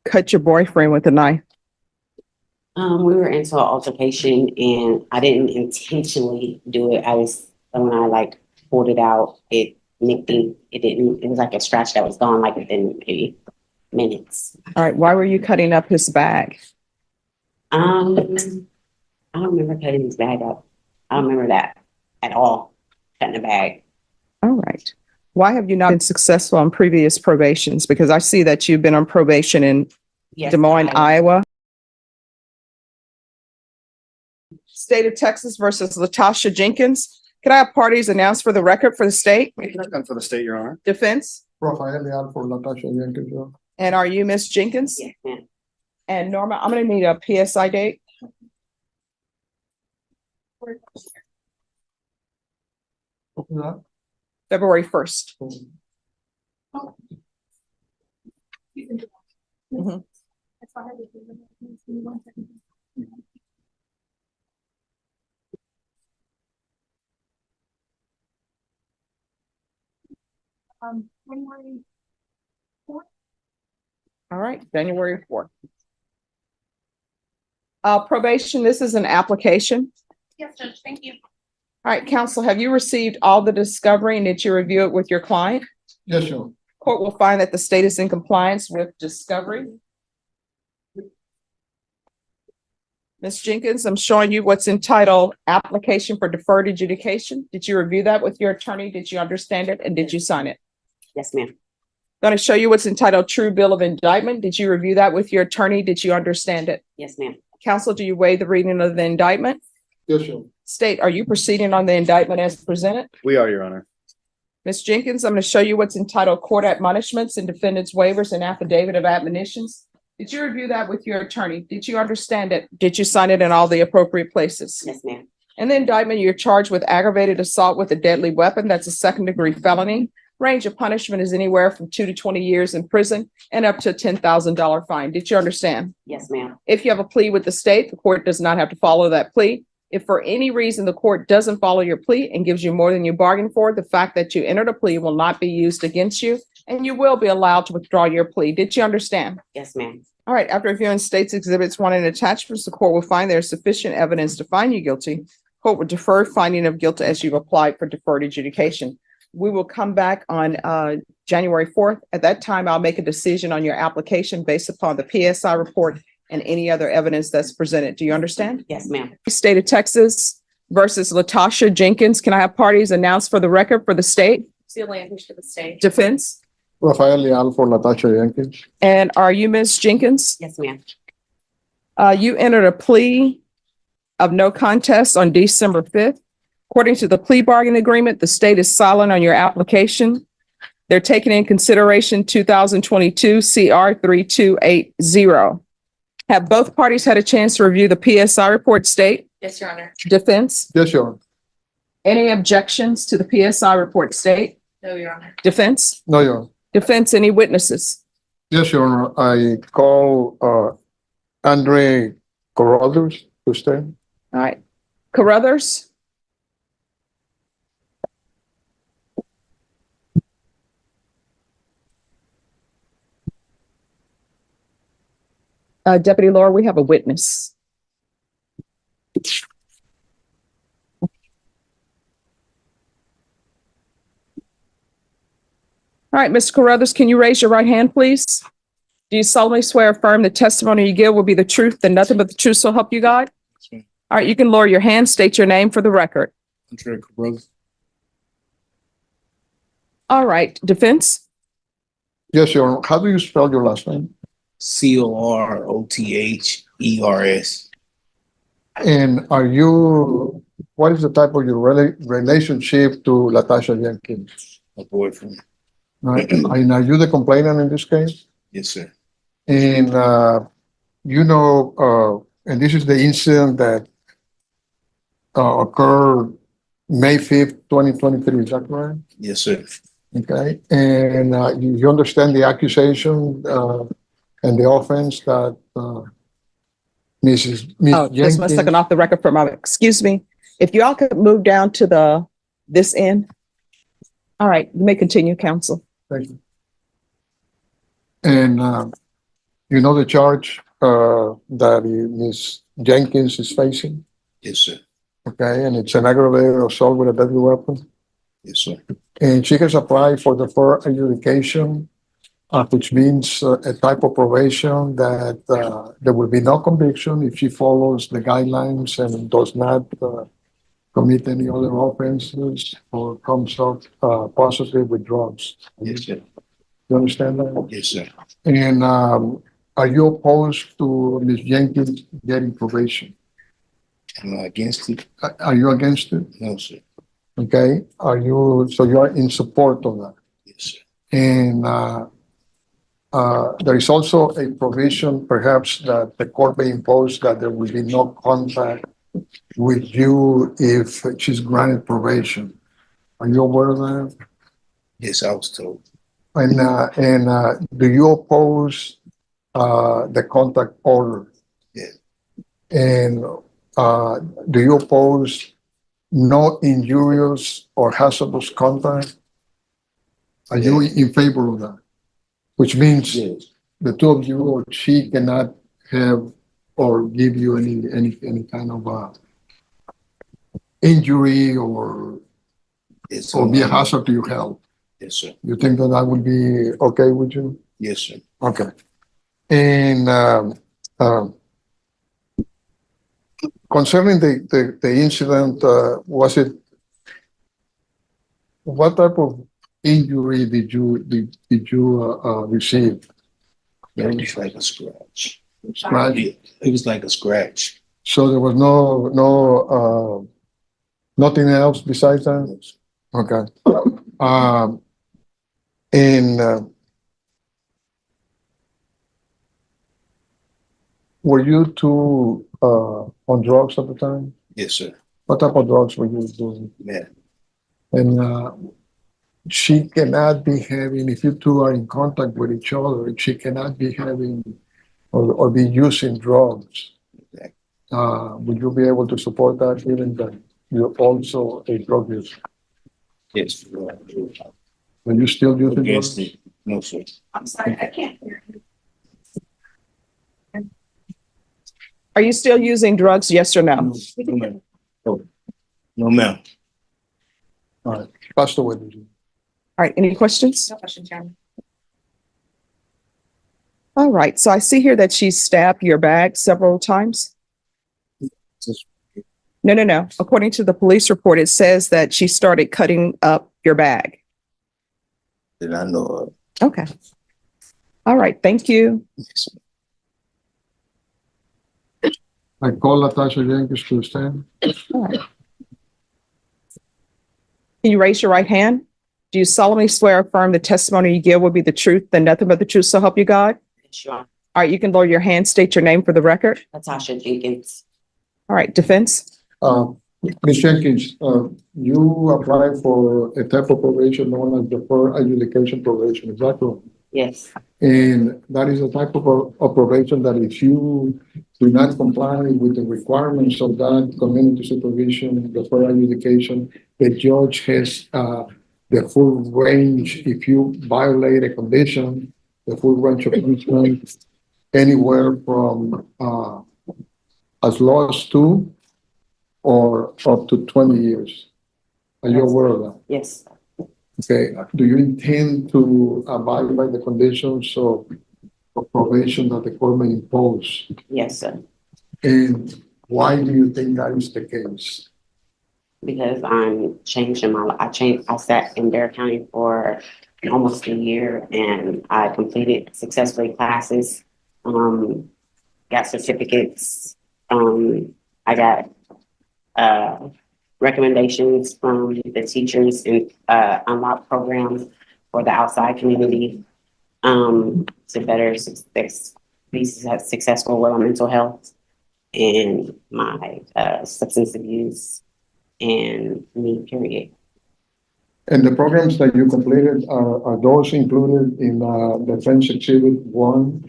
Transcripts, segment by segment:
cut your boyfriend with a knife? We were into an altercation and I didn't intentionally do it. When I like pulled it out, it was like a scratch that was gone like within maybe minutes. All right, why were you cutting up his bag? I don't remember cutting his bag up. I don't remember that at all, cutting the bag. All right. Why have you not been successful on previous probations? Because I see that you've been on probation in Yes, Des Moines, Iowa. State of Texas versus Latasha Jenkins. Can I have parties announced for the record for the state? And for the state, Your Honor. Defense? Rafael Leal for Latasha Jenkins, Your Honor. And are you Miss Jenkins? Yes, ma'am. And Norma, I'm gonna need a PSI date. Open that. February 1st. Mhm. January 4th. All right, January 4th. Probation, this is an application. Yes, Judge, thank you. All right, counsel, have you received all the discovery and did you review it with your client? Yes, Your Honor. Court will find that the state is in compliance with discovery. Ms. Jenkins, I'm showing you what's entitled Application for Deferred Adjudication. Did you review that with your attorney? Did you understand it? And did you sign it? Yes, ma'am. Going to show you what's entitled True Bill of Indictment. Did you review that with your attorney? Did you understand it? Yes, ma'am. Counsel, do you waive the reading of the indictment? Yes, Your Honor. State, are you proceeding on the indictment as presented? We are, Your Honor. Ms. Jenkins, I'm going to show you what's entitled Court Admonishments and Defendants Waivers and Affidavit of Admonitions. Did you review that with your attorney? Did you understand it? Did you sign it in all the appropriate places? Yes, ma'am. In the indictment, you're charged with aggravated assault with a deadly weapon. That's a second-degree felony. Range of punishment is anywhere from 2 to 20 years in prison and up to a $10,000 fine. Did you understand? Yes, ma'am. If you have a plea with the state, the court does not have to follow that plea. If for any reason the court doesn't follow your plea and gives you more than you bargained for, the fact that you entered a plea will not be used against you, and you will be allowed to withdraw your plea. Did you understand? Yes, ma'am. All right, after reviewing states exhibits 1 and attachments, the court will find there is sufficient evidence to find you guilty. Court will defer finding of guilt as you've applied for deferred adjudication. We will come back on January 4th. At that time, I'll make a decision on your application based upon the PSI report and any other evidence that's presented. Do you understand? Yes, ma'am. State of Texas versus Latasha Jenkins. Can I have parties announced for the record for the state? Seal Andrews for the state. Defense? Rafael Leal for Latasha Jenkins. And are you Ms. Jenkins? Yes, ma'am. You entered a plea of no contest on December 5th. According to the plea bargain agreement, the state is silent on your application. They're taking in consideration 2022 CR 3280. Have both parties had a chance to review the PSI report, state? Yes, Your Honor. Defense? Yes, Your Honor. Any objections to the PSI report, state? No, Your Honor. Defense? No, Your Honor. Defense, any witnesses? Yes, Your Honor. I call Andre Carruthers to stand. All right. Carruthers? Deputy Laura, we have a witness. All right, Mr. Carruthers, can you raise your right hand, please? Do you solemnly swear or affirm the testimony you give will be the truth and nothing but the truth so help you God? Yes, All right, you can lower your hand, state your name for the record. Andre Carruthers. All right, defense? Yes, Your Honor. How do you spell your last name? Corrothers. And what is the type of your relationship to Latasha Jenkins? My boyfriend. Right? And are you the complainant in this case? Yes, sir. And and this is the incident that occurred May 5th, 2023, is that correct? Yes, sir. Okay, and you understand the accusation and the offense that Miss Oh, just 1 second Jenkins. off the record for a moment. Excuse me. If y'all could move down to this end. All right, you may continue, counsel. Thank you. And You know the charge that Ms. Jenkins is facing? Yes, sir. Okay, and it's an aggravated assault with a deadly weapon. Yes, sir. And she has applied for the deferred adjudication, which means a type of probation that there will be no conviction if she follows the guidelines and does not commit any other offenses or comes up positive with drugs. Yes, sir. You understand that? Yes, sir. And are you opposed to Ms. Jenkins getting probation? Am I against it? Are you against it? No, sir. Okay, so you are in support of that? Yes, sir. And there is also a provision perhaps that the court may impose that there will be no contact with you if she's granted probation. Are you aware of that? Yes, I was told. And do you oppose the contact order? Yeah. And do you oppose no injurious or hazardous contact? Are you in favor of that? Which means Yes. the two of you or she cannot have or give you any kind of injury or Yes, be a hazard to your health. Yes, sir. You think that that would be okay with you? Yes, sir. Okay. And concerning the incident, was it, what type of injury did you receive? It was like a scratch. Scratch? It was like a scratch. So there was nothing else besides that? Okay. And were you two on drugs at the time? Yes, sir. What type of drugs were you doing? Yeah. And she cannot be having, if you two are in contact with each other, she cannot be having or be using drugs. Okay. Would you be able to support that, even that you're also a drug user? Yes. Are you still using Against drugs? it. No, sir. I'm sorry, I can't hear you. Are you still using drugs? Yes or no? No, ma'am. Oh, no, ma'am. All right, pass the witness. All right, any questions? No question, Chairman. All right, so I see here that she stabbed your bag several times. No. According to the police report, it says that she started cutting up your bag. Did I know of? Okay. All right, thank you. Yes, ma'am. I call Natasha Jenkins to stand. All right. Can you raise your right hand? Do you solemnly swear or affirm the testimony you give will be the truth and nothing but the truth, so help you God? Yes, Your Honor. All right, you can lower your hand, state your name for the record. Natasha Jenkins. All right, defense? Ms. Jenkins, you applied for a type of probation known as deferred adjudication probation, is that correct? Yes. And that is a type of probation that if you do not comply with the requirements of that community supervision, deferred adjudication, the judge has the full range, if you violate a condition, the full range of punishment, anywhere from as low as 2 or up to 20 years. Are you aware of that? Yes. Okay, do you intend to abide by the conditions of probation that the court may impose? Yes, sir. And why do you think that is the case? Because I'm changing my life. I sat in Dare County for almost a year and I completed successfully classes, got certificates. I got recommendations from the teachers and unlock programs for the outside community to better be successful with my mental health and my substance abuse and me, period. And the programs that you completed, are those included in Defense Exhibit 1?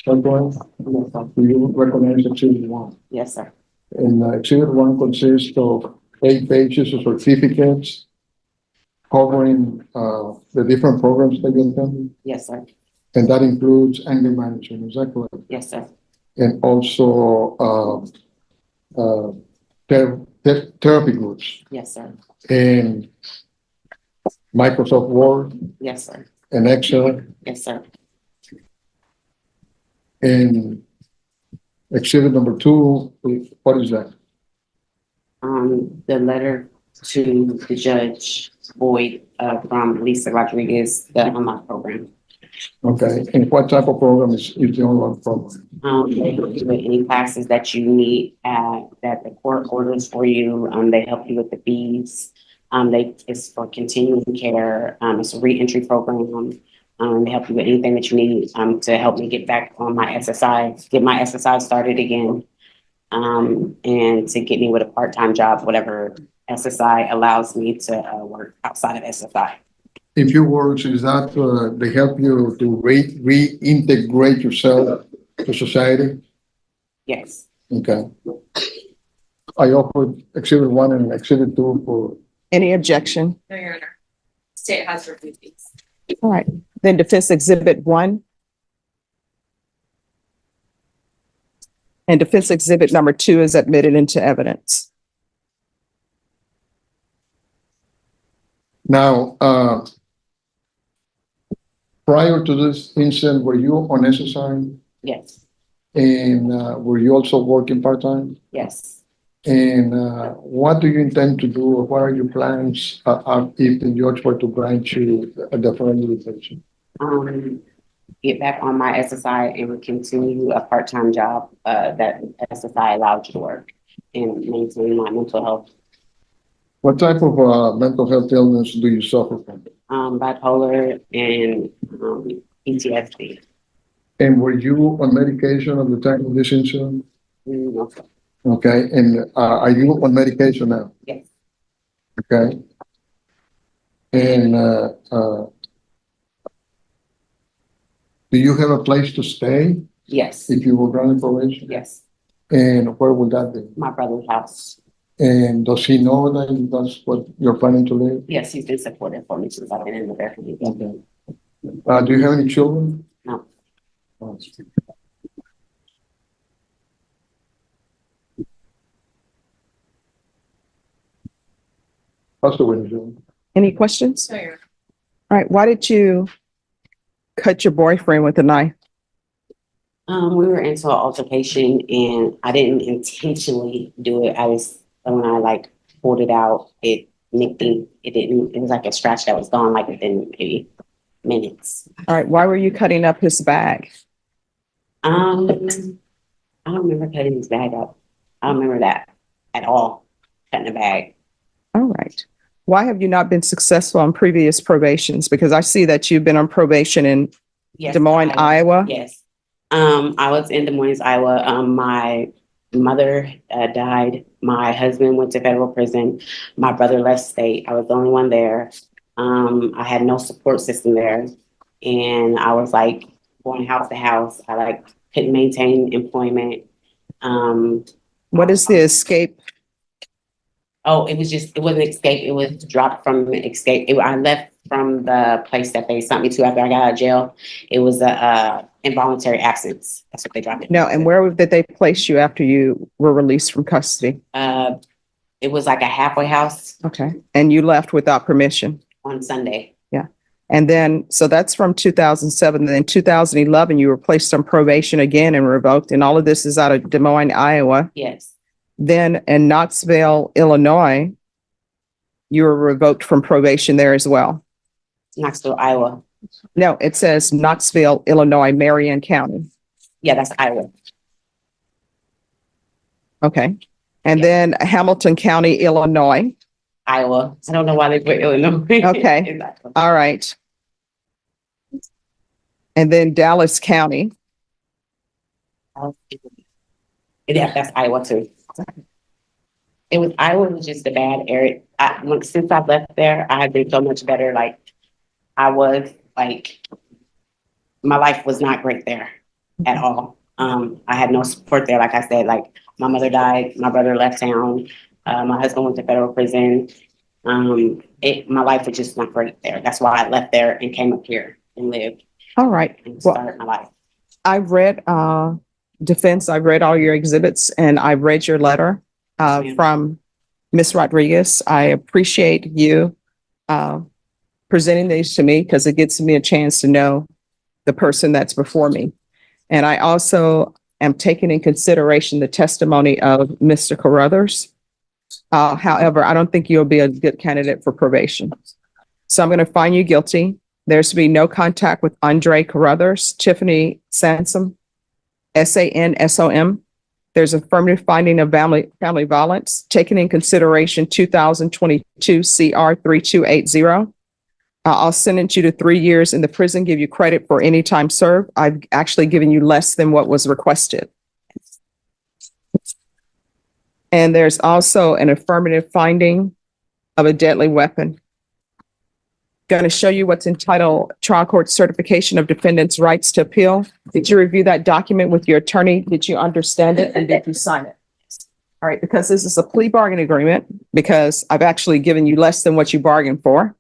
Do you recognize Exhibit 1? Yes, sir. And Exhibit 1 consists of 8 pages of certificates covering the different programs that you attended. Yes, sir. And that includes anger management, is that correct? Yes, sir. And also, therapy groups Yes, sir. and Microsoft Word Yes, sir. and Excel Yes, sir. and exhibit number 2, what is that? The letter to the judge Boyd, from Lisa Rodriguez, the unlock program. Okay, and what type of program is the online program? They help you with any classes that you need, that the court orders for you. They help you with the fees. It's for continuing care. It's a reentry program. They help you with anything that you need, to help me get back on my SSI, get my SSI started again. And to get me with a part-time job, whatever SSI allows me to, work outside of SSI. In few words, is that they help you to reintegrate yourself to society? Yes. Okay. I offered exhibit 1 and exhibit 2 for, Any objection? No, Your Honor. State has reviewed these. All right, then defense exhibit 1. And defense exhibit number 2 is admitted into evidence. now, prior to this incident, were you on SSI Yes. and were you also working part-time? Yes. And what do you intend to do, or what are your plans if the judge were to grant you a deferred invitation? Get back on my SSI and continue a part-time job, that SSI allowed you to work and maintain my mental health. What type of mental health illness do you suffer from? Bipolar and, PTSD. And were you on medication at the time of this incident? No, Okay, and are you on medication now? yes. Okay. And do you have a place to stay Yes. if you were granted probation? Yes. And where would that be? My brother's house. And does he know that that's what you're planning to live? Yes, he's been supportive for me since I've been in the family. Do you have any children? No. Oh. That's the way to do it. Any questions? No, Your Honor. All right, why did you cut your boyfriend with a knife? We were into an altercation and I didn't intentionally do it. When I like pulled it out, it nicked him. It was like a scratch that was gone like within maybe minutes. All right, why were you cutting up his bag? I don't remember cutting his bag up. I don't remember that at all, cutting the bag. All right. Why have you not been successful on previous probations? Because I see that you've been on probation in Yes, Des Moines, Iowa. Yes. I was in Des Moines, Iowa. My mother died. My husband went to federal prison. My brother left state. I was the only one there. I had no support system there. And I was like going house to house. I like couldn't maintain employment. What is the escape? Oh, it wasn't escape. It was dropped from escape. I left from the place that they sent me to after I got out of jail. It was a involuntary absence. That's what they dropped it. No, and where did they place you after you were released from custody? It was like a halfway house Okay, and you left without permission. on Sunday. And then, so that's from 2007. Then 2011, you were placed on probation again and revoked. And all of this is out of Des Moines, Iowa. Yes. Then in Knoxville, Illinois, you were revoked from probation there as well. Knoxville, Iowa. No, it says Knoxville, Illinois, Marion County. Yeah, that's Iowa. Okay. And Yeah. then Hamilton County, Illinois. Iowa. I don't know why they put Illinois. Okay. in that one. All right. And then Dallas County. Yeah, that's Iowa too. Iowa was just a bad area. Since I left there, I have been so much better. Like my life was not great there at all. I had no support there. Like I said, like my mother died, my brother left town, my husband went to federal prison. My life was just not great there. That's why I left there and came up here and lived. All right. and Well, start my life. I've read, defense, I've read all your exhibits and I've read your letter, Yes, ma'am. from Ms. Rodriguez. I appreciate you, presenting these to me because it gives me a chance to know the person that's before me. And I also am taking in consideration the testimony of Mr. Carruthers. However, I don't think you'll be a good candidate for probation. So I'm going to find you guilty. There's to be no contact with Andre Carruthers, Tiffany Sansom, Sansom. There's affirmative finding of family violence, taken in consideration 2022 CR 3280. I'll sentence you to 3 years in the prison, give you credit for any time served. I've actually given you less than what was requested. And there's also an affirmative finding of a deadly weapon. Going to show you what's entitled Trial Court Certification of Defendant's Rights to Appeal. Did you review that document with your attorney? Did you understand it and did you sign it? All right, because this is a plea bargain agreement, because I've actually given you less than what you bargained for.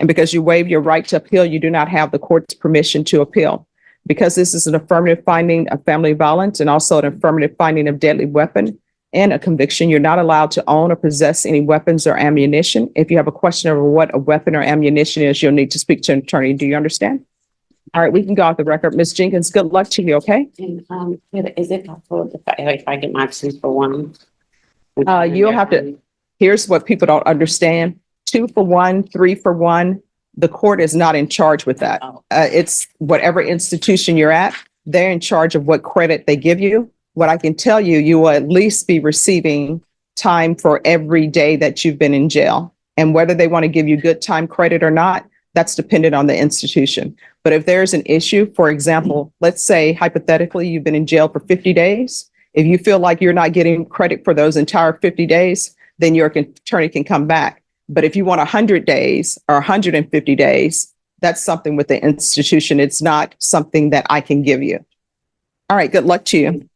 And because you waive your right to appeal, you do not have the court's permission to appeal. Because this is an affirmative finding of family violence and also an affirmative finding of deadly weapon and a conviction, you're not allowed to own or possess any weapons or ammunition. If you have a question over what a weapon or ammunition is, you'll need to speak to an attorney. Do you understand? All right, we can go off the record. Ms. Jenkins, good luck to you, okay? And, is it possible if I get my 2-for-1? You'll have to, here's what people don't understand. 2 for 1, 3 for 1. The court is not in charge with that. Oh. It's whatever institution you're at, they're in charge of what credit they give you. What I can tell you, you will at least be receiving time for every day that you've been in jail. And whether they want to give you good time credit or not, that's dependent on the institution. But if there's an issue, for example, let's say hypothetically, you've been in jail for 50 days. If you feel like you're not getting credit for those entire 50 days, then your attorney can come back. But if you want 100 days or 150 days, that's something with the institution. It's not something that I can give you. All right, good luck to you.